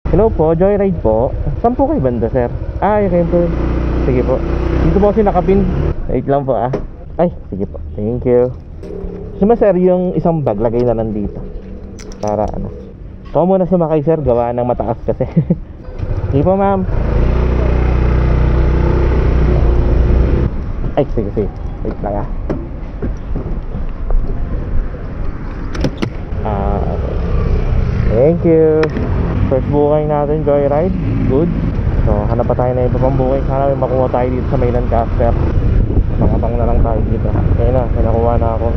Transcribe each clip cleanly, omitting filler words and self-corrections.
Hello po, Joyride po. Saan po kayo banda, sir? Kayo po. Sige po. Dito po kasi nakapin. Wait lang po Ay, sige po. Thank you. Sima sir, yung isang bag, lagay na lang dito. Para ano. Ikaw muna sumakay sir, gawa ng mataas kasi. Sige po ma'am. Ay, sige. Wait lang okay. Thank you. First booking natin, Joyride. Good. So, hanap pa tayo na iba pang booking. Sana may makuha tayo dito sa may Lancaster. Makabang na lang tayo dito. Okay na, may nakuha na ako.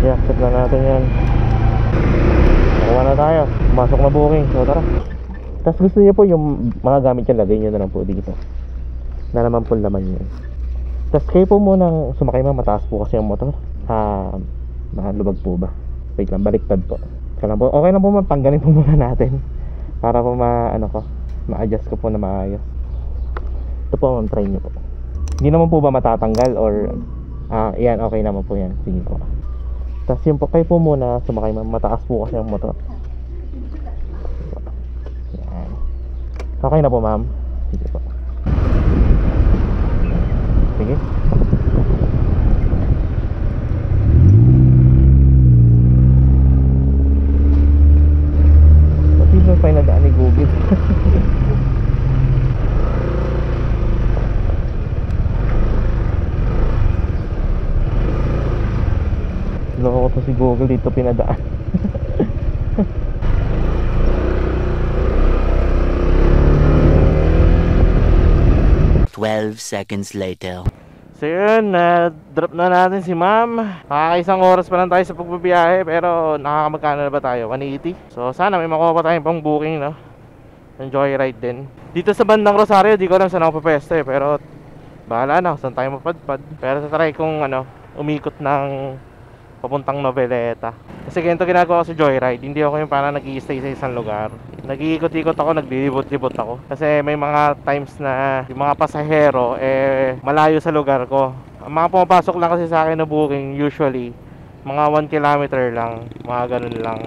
Yeah, set na natin yan. Nakuha na tayo. Masok na booking. So, tara. Tapos gusto niyo po yung mga gamit yan, lagay nyo na lang po dito. Na naman po laman yun. Tapos kayo po munang sumakay mataas po kasi yung motor. Malubag po ba? Wait lang, baliktad po. Okay lang po tanggalin po muna natin para po ma-adjust ko po na maayos. Ito po ma'am, try nyo po. Hindi naman po ba matatanggal or yan, okay naman po yan. Sige po. Tapos yun po, kayo po muna sumakay mataas po kasi yung motor. Yan. Okay na po ma'am. Sige po. Sige. Pa yung nadaan ni Google. Loko ko to si Google, dito pinadaan. 12 seconds later. So yun, drop na natin si ma'am. Nakakaisang oras pa lang tayo sa pagbabiyahe, pero nakakamagkano na ba tayo? 180. So sana may makuha pa tayong pang booking, no? Yung Joyride din. Dito sa bandang Rosario, di ko alam saan ako papesto pero bahala na kung saan tayo mapadpad. Pero try kong umikot ng papuntang Noveleta. Kasi ganito ginagawa ko sa Joyride. Hindi ako yung parang nag-i-stay sa isang lugar. Nag-iikot-ikot ako, naglilibot-libot ako. Kasi may mga times na yung mga pasahero malayo sa lugar ko. Ang mga pumapasok lang kasi sa akin na booking usually mga 1 kilometer lang, mga ganun lang.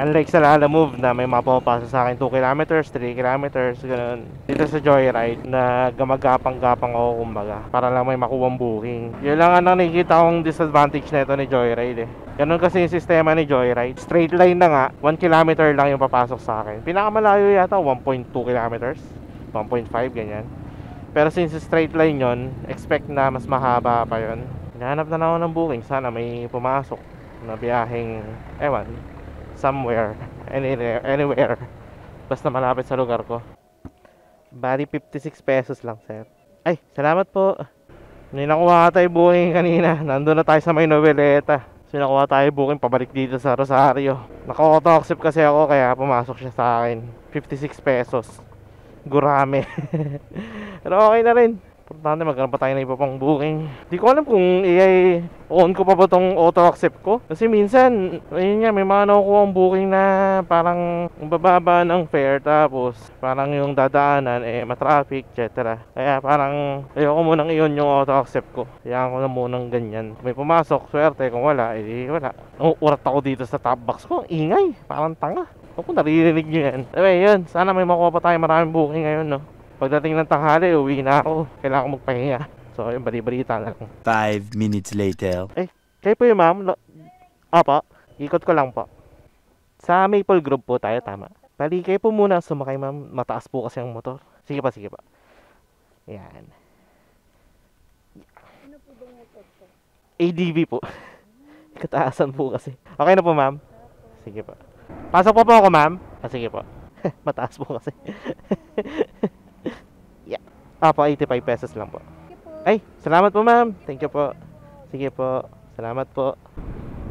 Unlike sa Lala Move na may mga pumapasok sa akin 2 kilometers, 3 kilometers, ganun. Dito sa Joyride na gamagapang-gapang ako kumbaga para lang may makuwang booking. Yun lang ang nakikita kong disadvantage na ito ni Joyride Ganun kasi yung sistema ni Joyride. Straight line na nga, 1 kilometer lang yung papasok sa akin. Pinakamalayo yata 1.2 kilometers, 1.5 ganyan. Pero since straight line yon, expect na mas mahaba pa yon. Hinahanap na ako ng booking. Sana may pumasok na biyaheng somewhere, anywhere, basta malapit sa lugar ko. Bali 56 pesos lang sir. Ay, salamat po. May nakuha tayo booking kanina. Nandun na tayo sa may Noveleta. So nakuha tayo booking pabalik dito sa Rosario. Naka-auto accept kasi ako kaya pumasok siya sa akin. 56 pesos. Gurame. Pero okay na rin. Importante magkaroon pa tayo ng iba pang booking. Di ko alam kung on ko pa ba tong auto accept ko. Kasi minsan, ayun nga, may mga nakukuha ang booking na parang bababa ng fare. Tapos parang yung dadaanan matraffic, etc. Kaya parang ayoko munang iyon yung auto accept ko. Kaya ako na munang ganyan. May pumasok, swerte. Kung wala, wala. Urat ako dito sa top box ko. Ingay, parang tanga. Kung naririnig nyo yan. Yun, sana may makuha pa tayo maraming booking ngayon, no? Pagdating ng tanghali, uwi na ako. Kailangan ko magpahinga. So, yung bali-balita na lang. 5 minutes later. Kayo po yung ma'am? Opo, ikot ko lang po. Sa Maple Grove po tayo, tama. Bali, kayo po muna sumakay ma'am. Mataas po kasi ang motor. Sige pa. Yan. Ano po bang motor po? ADV po. Kataasan po kasi. Okay na po ma'am? Sige po. Pasok po ako ma'am? Sige po. Mataas po kasi. Po, 85 pesos lang po. Ay, salamat po ma'am. Thank you po. Sige po. Salamat po.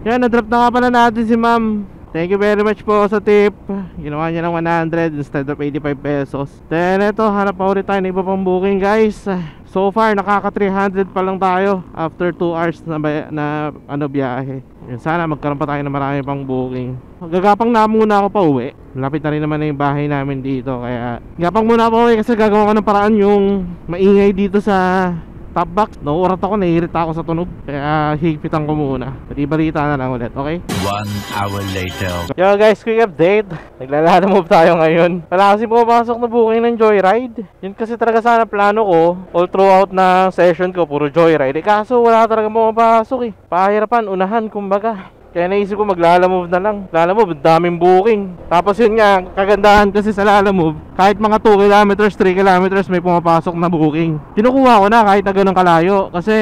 Yan, na-drop na nga pala natin si ma'am. Thank you very much po sa tip. Ginawa niya ng 100 instead of 85 pesos. Then ito, hanap pa ulit tayo ng iba pang booking guys. So far, nakaka 300 pa lang tayo after 2 hours na biyahe. Yun, sana magkaroon pa tayo ng marami pang booking. Gagapang na muna ako pa uwi. Lapit na rin naman na yung bahay namin dito. Kaya gapang muna ako uwi kasi gagawa ko ng paraan yung maingay dito sa top box. Nauurat ako, naiirita ako sa tunog. Kaya higpitan ko muna. Balita na lang ulit, okay? 1 hour later. Yo guys, quick update. Naglalala move tayo ngayon. Wala kasi pumapasok na booking ng Joyride. Yun kasi talaga sana plano ko. All throughout na session ko, puro Joyride. Kaso wala talaga pumapasok eh. Pahirapan, unahan kumbaga. Kaya naisip ko maglalamove na lang. Lalamove, daming booking. Tapos yun nga, kagandahan kasi sa lalamove, kahit mga 2 kilometers, 3 kilometers may pumapasok na booking. Kinukuha ko na kahit na ganun kalayo. Kasi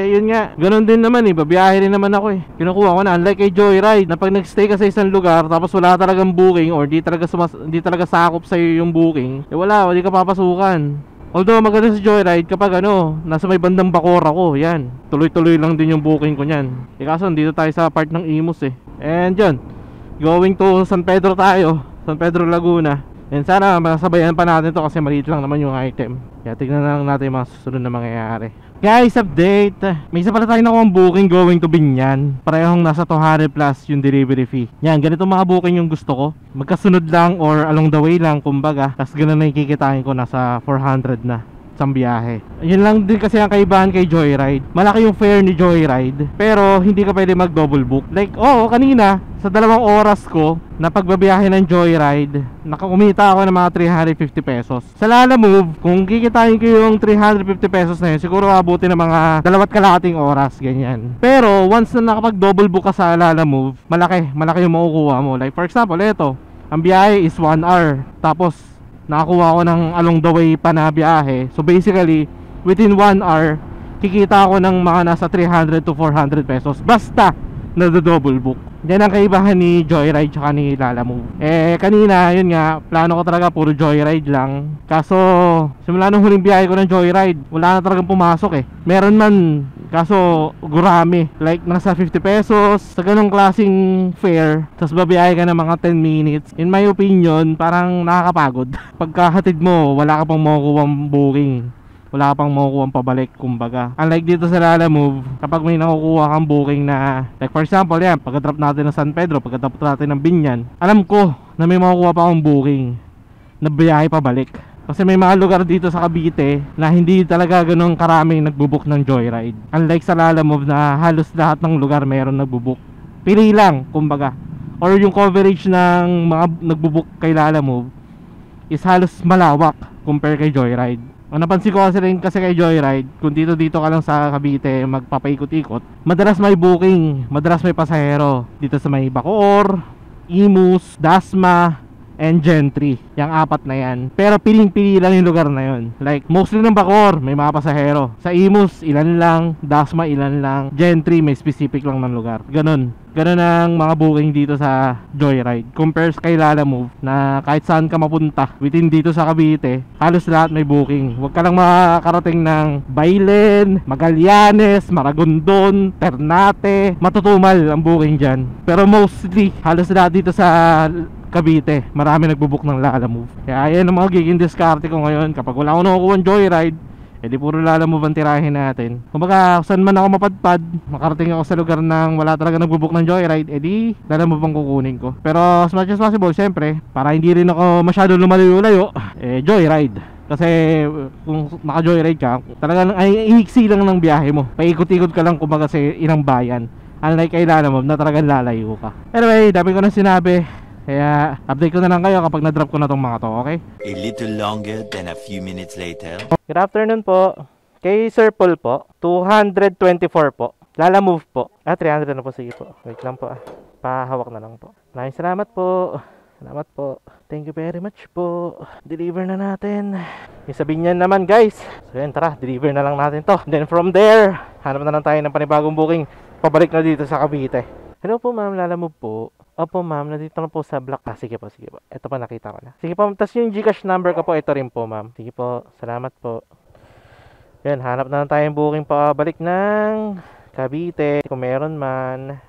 yun nga, ganun din naman eh, babiyahe rin naman ako eh. Kinukuha ko na, unlike kay Joyride, na pag nagstay ka sa isang lugar, tapos wala talagang booking or di talaga sakop sa'yo yung booking, eh wala, hindi ka papasukan. Although maganda sa Joyride kapag nasa may bandang Bacoor ako, yan. Tuloy-tuloy lang din yung booking ko niyan. Kaso dito tayo sa part ng Imus eh. And yun, going to San Pedro tayo, San Pedro Laguna. And sana masabayan pa natin to kasi maliit lang naman yung item. Kaya tignan na lang natin yung mga susunod na mangyayari. Guys, update! May isa pala tayo nakuha booking going to Binyan. Parehong nasa 200 plus yung delivery fee. Yan, ganito mga booking yung gusto ko. Magkasunod lang or along the way lang, kumbaga. Tapos ganun na ikikitain ko, nasa 400 na isang biyahe. Yun lang din kasi ang kaibahan kay Joyride. Malaki yung fare ni Joyride, pero hindi ka pwede mag double book. Like, kanina sa 2 oras ko na pagbabiyahe ng Joyride, nakakumita ako ng mga 350 pesos. Sa Lalamove, kung kikitain ko yung 350 pesos na yun, siguro abuti ng mga 2 oras, ganyan. Pero once na nakapag double book ka sa Lalamove, malaki yung makukuha mo. Like for example, ito, ang biyahe is 1 hour. Tapos nakakuha ko ng along the way pa na biyahe. So basically, within 1 hour, kikita ako ng mga nasa 300 to 400 pesos. Basta, na-double book. Yan ang kaibahan ni Joyride tsaka ni Lalamove. Kanina, yun nga, plano ko talaga puro Joyride lang. Kaso, simula nung huling biyahe ko ng Joyride, wala na talagang pumasok eh. Meron man, kaso gurami. Like, nasa 50 pesos, sa ganong klaseng fare. Tapos babiyahe ka ng mga 10 minutes. In my opinion, parang nakakapagod. Pagkahatid mo, wala ka pang makukuha booking. Wala pang makukuha pabalik, kumbaga. Unlike dito sa Lalamove, kapag may nakukuha kang booking na, like for example yan, pagka-drop natin ng San Pedro, pagka-drop natin ng Binyan, alam ko na may makukuha pa akong booking na biyahe pabalik. Kasi may mga lugar dito sa Cavite na hindi talaga ganun karaming nagbubook ng Joyride. Unlike sa Lalamove na halos lahat ng lugar meron nagbubook. Pili lang, kumbaga. Or yung coverage ng mga nagbubook kay Lalamove is halos malawak compare kay Joyride. Ang napansin ko kasi kay Joyride, kung dito ka lang sa Cavite magpapaikot-ikot, madalas may booking, madalas may pasahero. Dito sa may Bacoor, Imus, Dasma, and Gentry. Yung 4 na yan. Pero piling-pili lang yung lugar na yun. Like, mostly ng Bacoor, may mga pasahero. Sa Imus, ilan lang. Dasma, ilan lang. Gentry, may specific lang ng lugar. Ganon ang mga booking dito sa Joyride. Compares kay Lalamove na kahit saan ka mapunta within dito sa Cavite, halos lahat may booking. Huwag ka lang makakarating ng Bailen, Magallanes, Maragondon, Ternate. Matutumal ang booking dyan. Pero mostly, halos lahat dito sa Cavite, marami nagbubook ng Lalamove. Kaya ayan ang mga giging diskarte ko ngayon. Kapag wala akong nakukuha ng Joyride, edi puro Lalamove ang tirahin natin. Kumbaga, saan man ako mapadpad, makarating ako sa lugar nang wala talaga nagbubook ng Joyride, edi Lalamove ang kukunin ko. Pero as much as possible, syempre, para hindi rin ako masyado lumalayo-layo, Joyride. Kasi kung naka-Joyride ka, talagang ay ihiksi lang ng biyahe mo. Paikot-ikot ka lang kumbaga sa ilang bayan. Unlike kay Lalamove na talagang lalayo ka. Anyway, dami ko na sinabi. Kaya update ko na lang kayo kapag na-drop ko na tong mga to, okay? A little longer than a few minutes later. Good afternoon po. Kay Sir Paul po, 224 po. Lalamove po. 300 na po, sige po. Wait lang po Pahawak na lang po. Maraming salamat po. Salamat po. Thank you very much po. Deliver na natin. Yung sabihin niyan naman guys. So yan, tara, deliver na lang natin to. Then from there, hanap na lang tayo ng panibagong booking. Pabalik na dito sa Cavite. Hello po ma'am, Lalamove po. Opo ma'am, nandito na po sa block. Sige po. Ito pa nakita ko na. Sige po, tas yung Gcash number ko po, ito rin po ma'am. Sige po, salamat po. Yan, hanap na lang tayong booking pa balik ng Cavite. Kung meron man.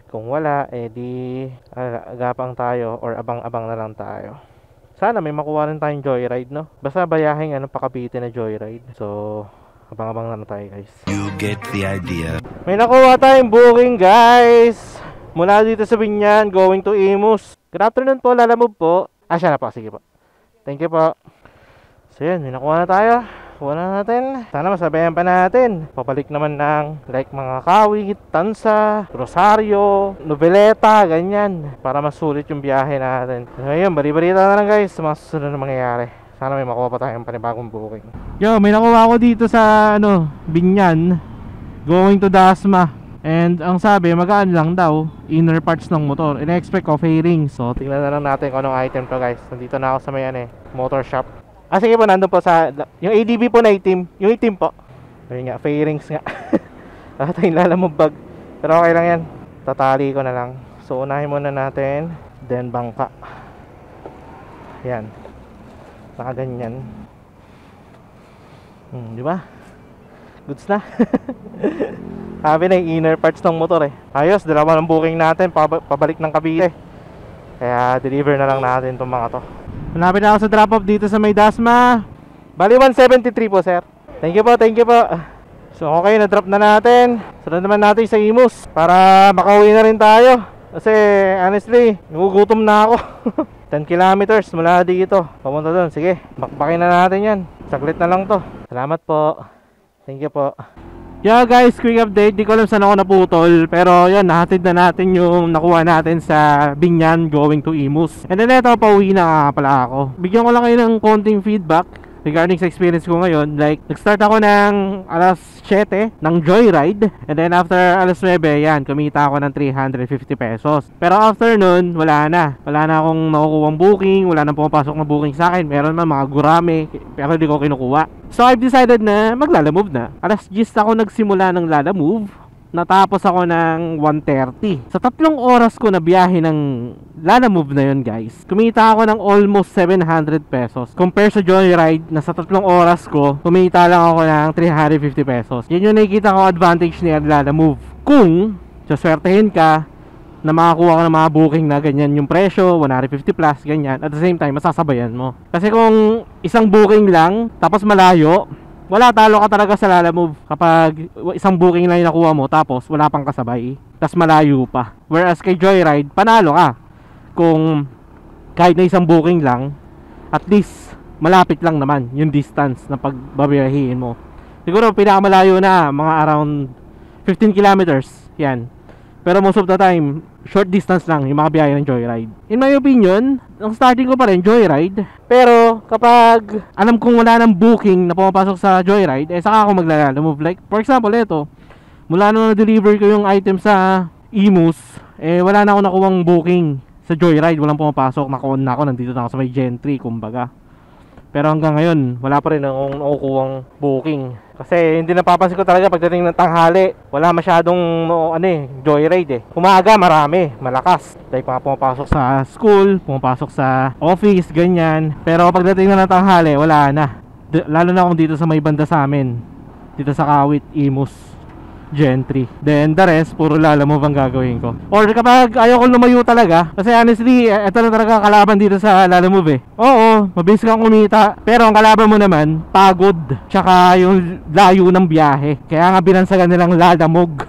Kung wala, edi agapang tayo or abang-abang na lang tayo. Sana may makuha rin tayong Joyride, no? Basta bayahing pa Cavite na Joyride. So, abang-abang na lang tayo guys. You get the idea. May nakuha tayong booking guys. Mula dito sa Binyan, going to Imus. Good afternoon po, Lalamove po. Siya na po, sige po. Thank you po. So yan, may nakuha na tayo. Wala natin. Sana masabayan pa natin. Papalik naman ng like mga Kawit, Tansa, Rosario, Noveleta, ganyan. Para masulit yung biyahe natin. Ngayon, bali-balita na lang guys sa mga susunod na mangyayari. Sana may makuha pa tayong panibagong booking. Yo, may nakuha ako dito sa Binyan, going to Dasma. And ang sabi, magaan lang daw, inner parts ng motor. In-expect ko fairings. So, tingnan na lang natin kung anong item to guys. Nandito na ako sa may motor shop. Sige po, nandun po sa yung ADB po na itim. Yung itim po. Ayun nga, fairings nga. Ata yung lalamog bag. Pero okay lang yan. Tatali ko na lang. So, unahin muna natin. Then, bangka. Yan. Nakaganyan. Di ba? Goods na. Sabi na yung inner parts ng motor Ayos, dalawa ng booking natin. Pabalik ng Cavite. Kaya, deliver na lang natin itong mga to. Malapit na ako sa drop off dito sa may Dasma. Bali 173 po sir. Thank you po, thank you po. So okay, na-drop na natin. Sunod naman natin sa Imus para makauwi na rin tayo. Kasi honestly, nagugutom na ako. 10 kilometers mula dito papunta doon. Sige, bakbakin na natin yan. Saglit na lang to. Salamat po. Thank you po. Yeah guys, quick update. Di ko alam saan ako naputol. Pero yun, nahatid na natin yung nakuha natin sa Binyan going to Imus. And then eto, pauwi na pala ako. Bigyan ko lang kayo ng konting feedback regarding sa experience ko ngayon. Like, nag-start ako ng alas 7 ng Joyride. And then after alas 9, yan, kumita ako ng 350 pesos. Pero after nun, wala na. Wala na akong nakukuha booking. Wala na pumapasok na booking sa akin. Meron man mga gurame, pero di ko kinukuha. So I've decided na maglalamove na. Alas 10 ako nagsimula ng lalamove. Natapos ako ng 1:30. Sa 3 oras ko na biyahe ng lalamove na yun guys, kumita ako ng almost 700 pesos. Compare sa Joyride, na sa 3 oras ko, kumita lang ako ng 350 pesos. Yan yung nakikita ko advantage ni lalamove. Kung saswertehin ka na makakuha ka ng mga booking na ganyan yung presyo, 150 plus, ganyan. At the same time, masasabayan mo. Kasi kung isang booking lang, tapos malayo, wala, talo ka talaga sa lalamove. Kapag isang booking lang yung nakuha mo, tapos wala pang kasabay, tapos malayo pa. Whereas kay Joyride, panalo ka. Kung kahit na isang booking lang, at least malapit lang naman yung distance na pagbabiyahiin mo. Siguro pinakamalayo na mga around 15 kilometers, yan. Pero most of the time, short distance lang yung mga biyahe ng Joyride. In my opinion, ang starting ko pa rin Joyride. Pero kapag alam kong wala ng booking na pumapasok sa Joyride, saka ako maglalamove. Like for example, ito, mula nung na-deliver ko yung item sa Imus, wala na ako nakuwang booking sa Joyride. Walang pumapasok, nakuha na ako, nandito na ako sa may Gentry, kumbaga. Pero hanggang ngayon, wala pa rin akong nakukuwang booking. Kasi hindi napapansin ko talaga pagdating ng tanghali, wala masyadong Joyride Umaga marami, malakas. Like mga pumapasok sa school, pumapasok sa office, ganyan. Pero pagdating na ng tanghali, wala na. Lalo na kung dito sa may banda sa amin, dito sa Kawit, Imus, Gentry. Then the rest, puro lalamove ang gagawin ko. Or kapag ayaw ko lumayo talaga, kasi honestly, ito na talaga kalaban dito sa lalamove Oo, mabilis kang kumita. Pero ang kalaban mo naman, pagod. Tsaka yung layo ng biyahe. Kaya nga binansagan nilang lalamog.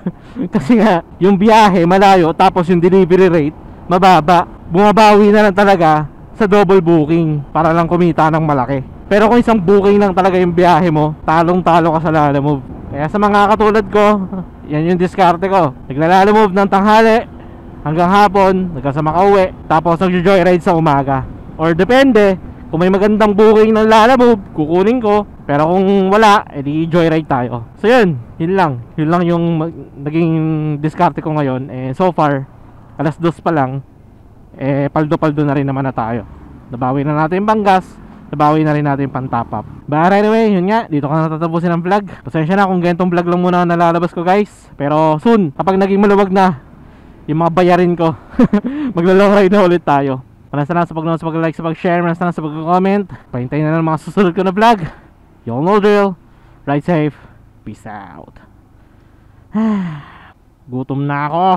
Kasi nga, yung biyahe malayo, tapos yung delivery rate mababa. Bumabawi na lang talaga sa double booking para lang kumita ng malaki. Pero kung isang booking lang talaga yung biyahe mo, talong-talo ka sa lalamove. Kaya sa mga katulad ko, yan yung diskarte ko. Naglalamove ng tanghali hanggang hapon, hanggang sa makauwi, tapos nag-joyride sa umaga. Or depende, kung may magandang booking ng lalamove, kukunin ko. Pero kung wala, edi joyride tayo. So yun lang. Yun lang yung naging diskarte ko ngayon. So far, alas 2 pa lang, paldo-paldo na rin naman na tayo. Nabawi na natin yung Banggas, nabawi na rin natin pang top up. But anyway, yun nga, dito ko na tatapusin ang vlog. Pasensya na kung ganitong vlog lang muna nalalabas ko guys. Pero soon, kapag naging maluwag na yung mga bayarin ko, maglalong ride na ulit tayo. Maraming salamat sa pag-nood, sa pag-like, sa pag-share. Maraming salamat sa pag-comment. Pahintayin na ng mga susunod ko na vlog. You all know drill. Ride safe. Peace out. Gutom na ako.